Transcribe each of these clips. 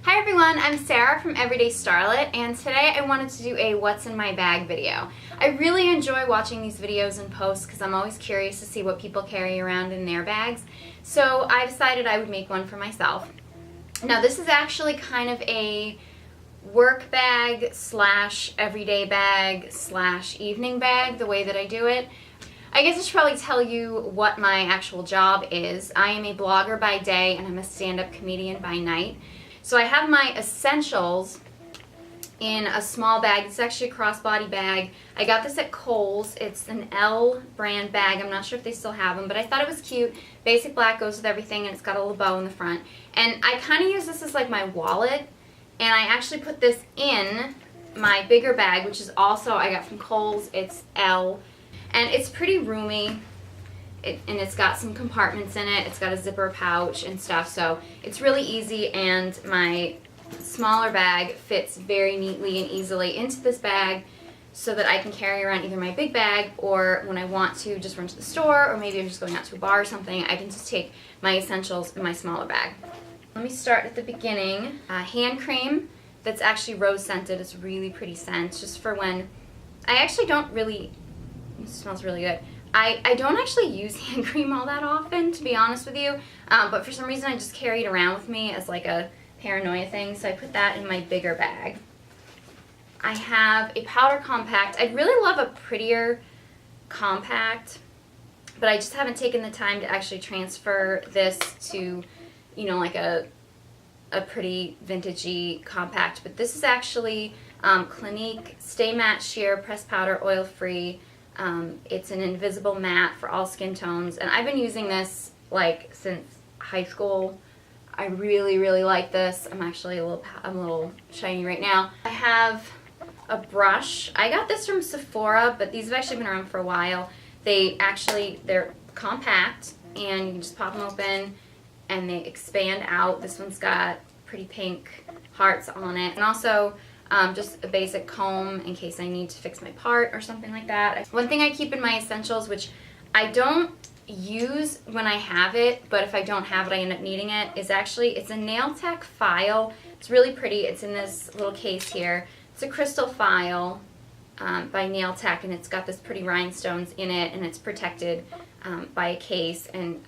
Hi everyone, I'm Sarah from Everyday Starlet, and today I wanted to do a what's in my bag video. I really enjoy watching these videos and posts because I'm always curious to see what people carry around in their bags. So I decided I would make one for myself. Now this is actually kind of a work bag slash everyday bag slash evening bag, the way that I do it. I guess I should probably tell you what my actual job is. I am a blogger by day and I'm a stand-up comedian by night. So I have my essentials in a small bag. It's actually a crossbody bag. I got this at Kohl's. It's an L brand bag. I'm not sure if they still have them, but I thought it was cute. Basic black, goes with everything, and it's got a little bow in the front. And I kind of use this as like my wallet, and I actually put this in my bigger bag, which is also, I got from Kohl's. It's L, and it's pretty roomy. And it's got some compartments in it. It's got a zipper pouch and stuff, so it's really easy, and my smaller bag fits very neatly and easily into this bag so that I can carry around either my big bag, or when I want to just run to the store, or maybe I'm just going out to a bar or something, I can just take my essentials in my smaller bag. Let me start at the beginning. Hand cream that's actually rose scented. It's really pretty scent, just for when I actually don't really, it smells really good. I don't actually use hand cream all that often, to be honest with you, but for some reason I just carry it around with me as like a paranoia thing, so I put that in my bigger bag. I have a powder compact. I'd really love a prettier compact, but I just haven't taken the time to actually transfer this to, you know, like a pretty vintagey compact. But this is actually Clinique Stay Matte Sheer Pressed Powder Oil Free. It's an invisible matte for all skin tones, and I've been using this like since high school. I really, really like this. I'm actually I'm a little shiny right now. I have a brush. I got this from Sephora, but these have actually been around for a while. They're compact, and you can just pop them open and they expand out. This one's got pretty pink hearts on it, and also just a basic comb in case I need to fix my part or something like that. One thing I keep in my essentials, which I don't use when I have it, but if I don't have it I end up needing it, is actually, it's a nail tech file. It's really pretty. It's in this little case here. It's a crystal file by Nail Tech, and it's got this pretty rhinestones in it, and it's protected by a case. And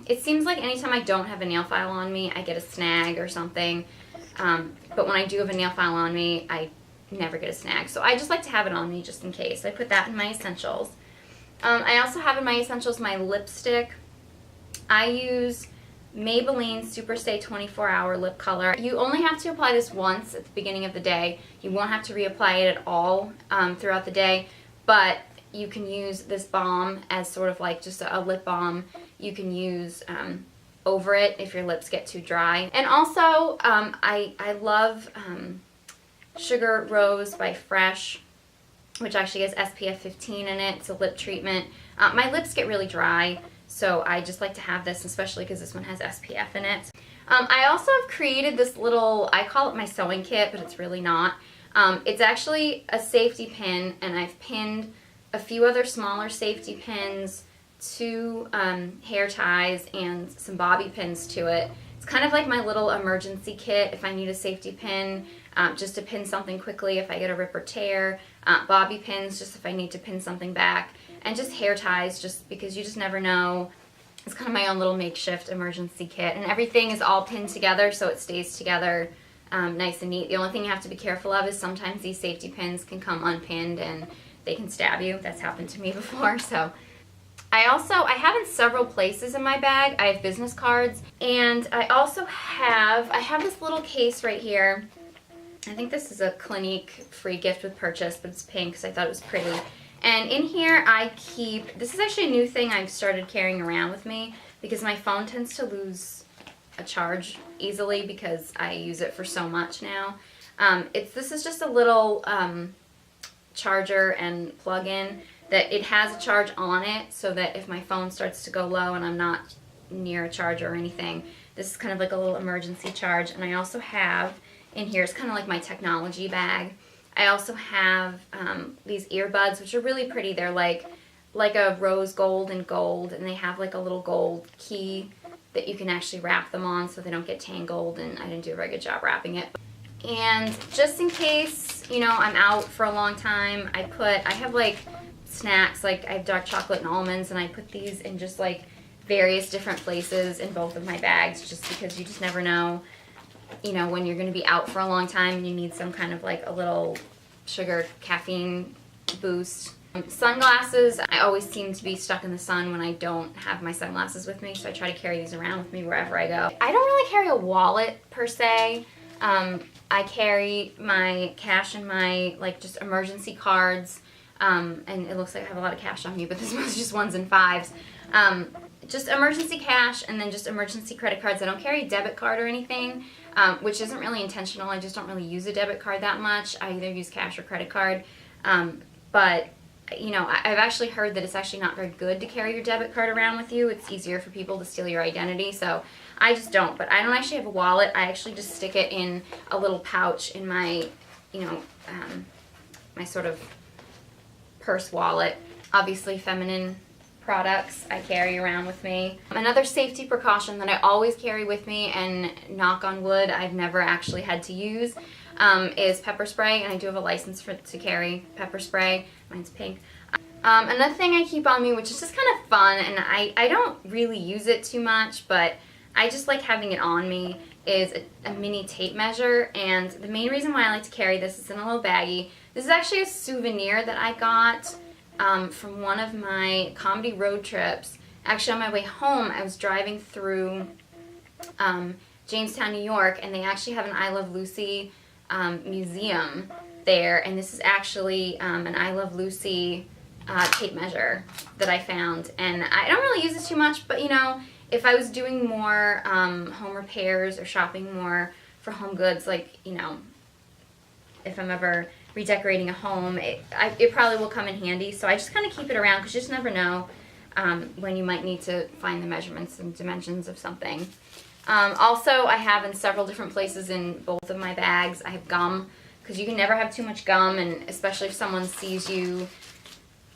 it seems like anytime I don't have a nail file on me, I get a snag or something. But when I do have a nail file on me, I never get a snag. So I just like to have it on me just in case. I put that in my essentials. I also have in my essentials my lipstick. I use Maybelline Superstay 24-Hour Lip Color. You only have to apply this once at the beginning of the day. You won't have to reapply it at all throughout the day, but you can use this balm as sort of like just a lip balm. You can use over it if your lips get too dry. And also, I love Sugar Rose by Fresh, which actually has SPF 15 in it. It's a lip treatment. My lips get really dry, so I just like to have this, especially because this one has SPF in it. I also have created this little, I call it my sewing kit, but it's really not. It's actually a safety pin, and I've pinned a few other smaller safety pins, 2 hair ties, and some bobby pins to it. It's kind of like my little emergency kit if I need a safety pin, just to pin something quickly if I get a rip or tear, bobby pins just if I need to pin something back, and just hair ties just because you just never know. It's kind of my own little makeshift emergency kit, and everything is all pinned together so it stays together nice and neat. The only thing you have to be careful of is sometimes these safety pins can come unpinned and they can stab you. That's happened to me before. So I have in several places in my bag. I have business cards, and I also have this little case right here. I think this is a Clinique free gift with purchase, but it's pink because I thought it was pretty. And in here I keep, this is actually a new thing I've started carrying around with me because my phone tends to lose a charge easily because I use it for so much now. This is just a little charger and plug-in that it has a charge on it, so that if my phone starts to go low and I'm not near a charger or anything, this is kind of like a little emergency charge. And I also have in here, it's kind of like my technology bag. I also have these earbuds, which are really pretty. They're like a rose gold and gold, and they have like a little gold key that you can actually wrap them on so they don't get tangled, and I didn't do a very good job wrapping it. And just in case, you know, I'm out for a long time, I have like snacks, like I have dark chocolate and almonds, and I put these in just like various different places in both of my bags, just because you just never know, you know, when you're going to be out for a long time and you need some kind of like a little sugar caffeine boost. Sunglasses, I always seem to be stuck in the sun when I don't have my sunglasses with me, so I try to carry these around with me wherever I go. I don't really carry a wallet per se. I carry my cash and my like just emergency cards, and it looks like I have a lot of cash on me, but this was just 1s and 5s. Just emergency cash and then just emergency credit cards. I don't carry a debit card or anything, which isn't really intentional. I just don't really use a debit card that much. I either use cash or credit card, but you know, I've actually heard that it's actually not very good to carry your debit card around with you. It's easier for people to steal your identity, so I just don't. But I don't actually have a wallet. I actually just stick it in a little pouch in my, you know, my sort of purse wallet. Obviously, feminine products I carry around with me. Another safety precaution that I always carry with me, and knock on wood, I've never actually had to use, is pepper spray, and I do have a license to carry pepper spray. Mine's pink. Another thing I keep on me, which is just kind of fun, and I don't really use it too much, but I just like having it on me, is a mini tape measure. And the main reason why I like to carry this is in a little baggie. This is actually a souvenir that I got from one of my comedy road trips. Actually, on my way home, I was driving through Jamestown, New York, and they actually have an I Love Lucy museum there, and this is actually an I Love Lucy tape measure that I found. And I don't really use it too much, but you know, if I was doing more home repairs or shopping more for home goods, like, you know, if I'm ever redecorating a home, it probably will come in handy. So I just kind of keep it around, because you just never know when you might need to find the measurements and dimensions of something. Also, I have in several different places in both of my bags, I have gum, because you can never have too much gum, and especially if someone sees you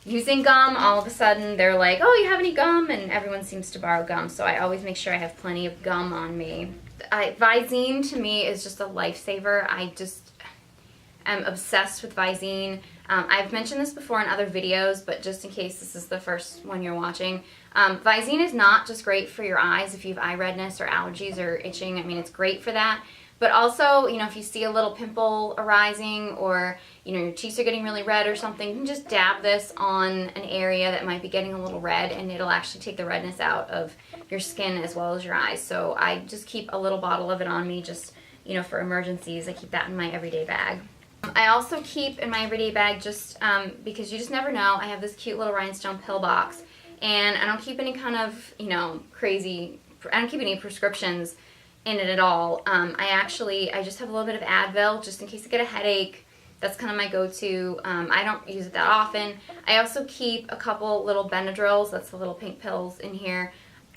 using gum, all of a sudden they're like, oh, you have any gum? And everyone seems to borrow gum, so I always make sure I have plenty of gum on me. Visine to me is just a lifesaver. I just am obsessed with Visine. I've mentioned this before in other videos, but just in case this is the first one you're watching, Visine is not just great for your eyes if you have eye redness or allergies or itching. I mean, it's great for that. But also, you know, if you see a little pimple arising, or, you know, your cheeks are getting really red or something, you can just dab this on an area that might be getting a little red, and it'll actually take the redness out of your skin as well as your eyes. So I just keep a little bottle of it on me, just, you know, for emergencies. I keep that in my everyday bag. I also keep in my everyday bag, just because you just never know, I have this cute little rhinestone pill box, and I don't keep any kind of, you know, crazy, I don't keep any prescriptions in it at all. I just have a little bit of Advil just in case I get a headache. That's kind of my go-to. I don't use it that often. I also keep a couple little Benadryls, that's the little pink pills in here.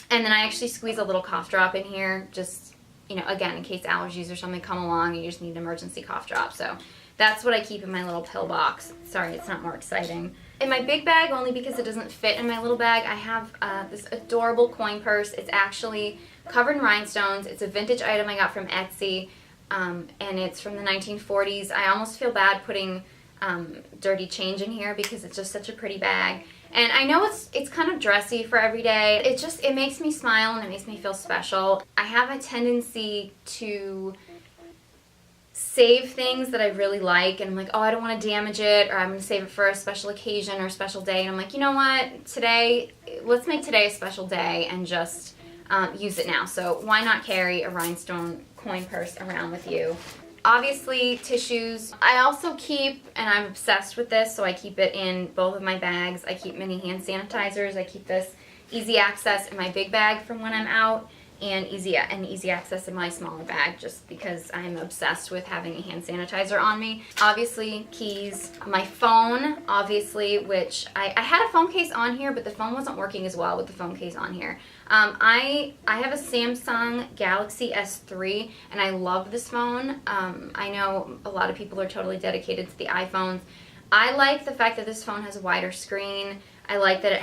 And then I actually squeeze a little cough drop in here, just, you know, again, in case allergies or something come along and you just need an emergency cough drop. So that's what I keep in my little pill box. Sorry, it's not more exciting. In my big bag, only because it doesn't fit in my little bag, I have this adorable coin purse. It's actually covered in rhinestones. It's a vintage item I got from Etsy, and it's from the 1940s. I almost feel bad putting dirty change in here because it's just such a pretty bag. And I know it's kind of dressy for every day. It makes me smile and it makes me feel special. I have a tendency to save things that I really like, and I'm like, oh, I don't want to damage it, or I'm going to save it for a special occasion or a special day. And I'm like, you know what, let's make today a special day and just use it now. So why not carry a rhinestone coin purse around with you? Obviously, tissues. I also keep, and I'm obsessed with this, so I keep it in both of my bags. I keep mini hand sanitizers. I keep this easy access in my big bag from when I'm out, and easy access in my smaller bag, just because I'm obsessed with having a hand sanitizer on me. Obviously, keys. My phone, obviously, which I had a phone case on here, but the phone wasn't working as well with the phone case on here. I have a Samsung Galaxy S3, and I love this phone. I know a lot of people are totally dedicated to the iPhones. I like the fact that this phone has a wider screen. I like that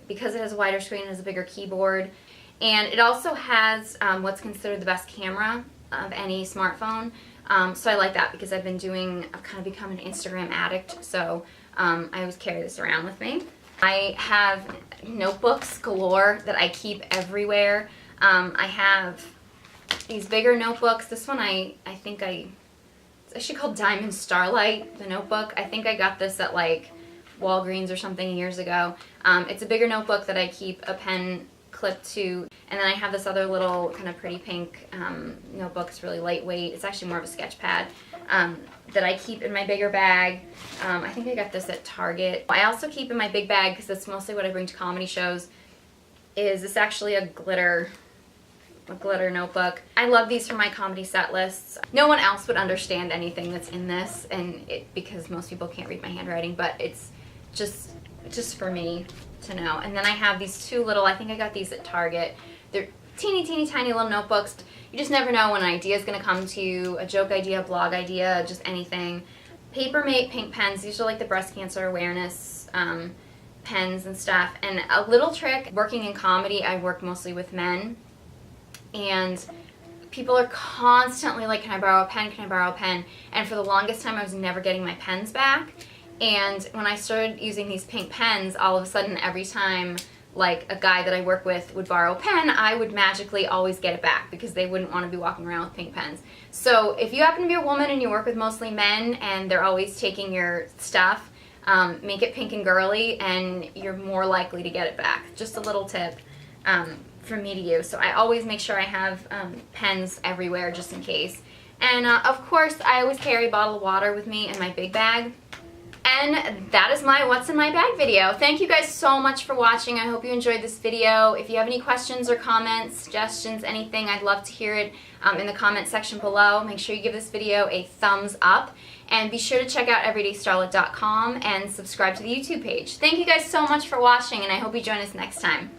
because it has a wider screen, it has a bigger keyboard. And it also has what's considered the best camera of any smartphone. So I like that because I've kind of become an Instagram addict, so I always carry this around with me. I have notebooks galore that I keep everywhere. I have these bigger notebooks. This one it's actually called Diamond Starlight, the notebook. I think I got this at like Walgreens or something years ago. It's a bigger notebook that I keep a pen clipped to. And then I have this other little kind of pretty pink notebook. It's really lightweight. It's actually more of a sketch pad that I keep in my bigger bag. I think I got this at Target. I also keep in my big bag, because that's mostly what I bring to comedy shows, is this actually a glitter notebook. I love these for my comedy set lists. No one else would understand anything that's in this, because most people can't read my handwriting, but it's just for me to know. And then I have these two little, I think I got these at Target. They're teeny tiny little notebooks. You just never know when an idea is going to come to you, a joke idea, a blog idea, just anything. Papermate pink pens. These are like the breast cancer awareness pens and stuff. And a little trick, working in comedy, I work mostly with men, and people are constantly like, can I borrow a pen, can I borrow a pen? And for the longest time I was never getting my pens back. And when I started using these pink pens, all of a sudden every time like a guy that I work with would borrow a pen, I would magically always get it back, because they wouldn't want to be walking around with pink pens. So if you happen to be a woman and you work with mostly men and they're always taking your stuff, make it pink and girly and you're more likely to get it back. Just a little tip from me to you. So I always make sure I have pens everywhere just in case. And of course I always carry a bottle of water with me in my big bag. And that is my what's in my bag video. Thank you guys so much for watching. I hope you enjoyed this video. If you have any questions or comments, suggestions, anything, I'd love to hear it in the comment section below. Make sure you give this video a thumbs up. And be sure to check out everydaystarlet.com and subscribe to the YouTube page. Thank you guys so much for watching, and I hope you join us next time.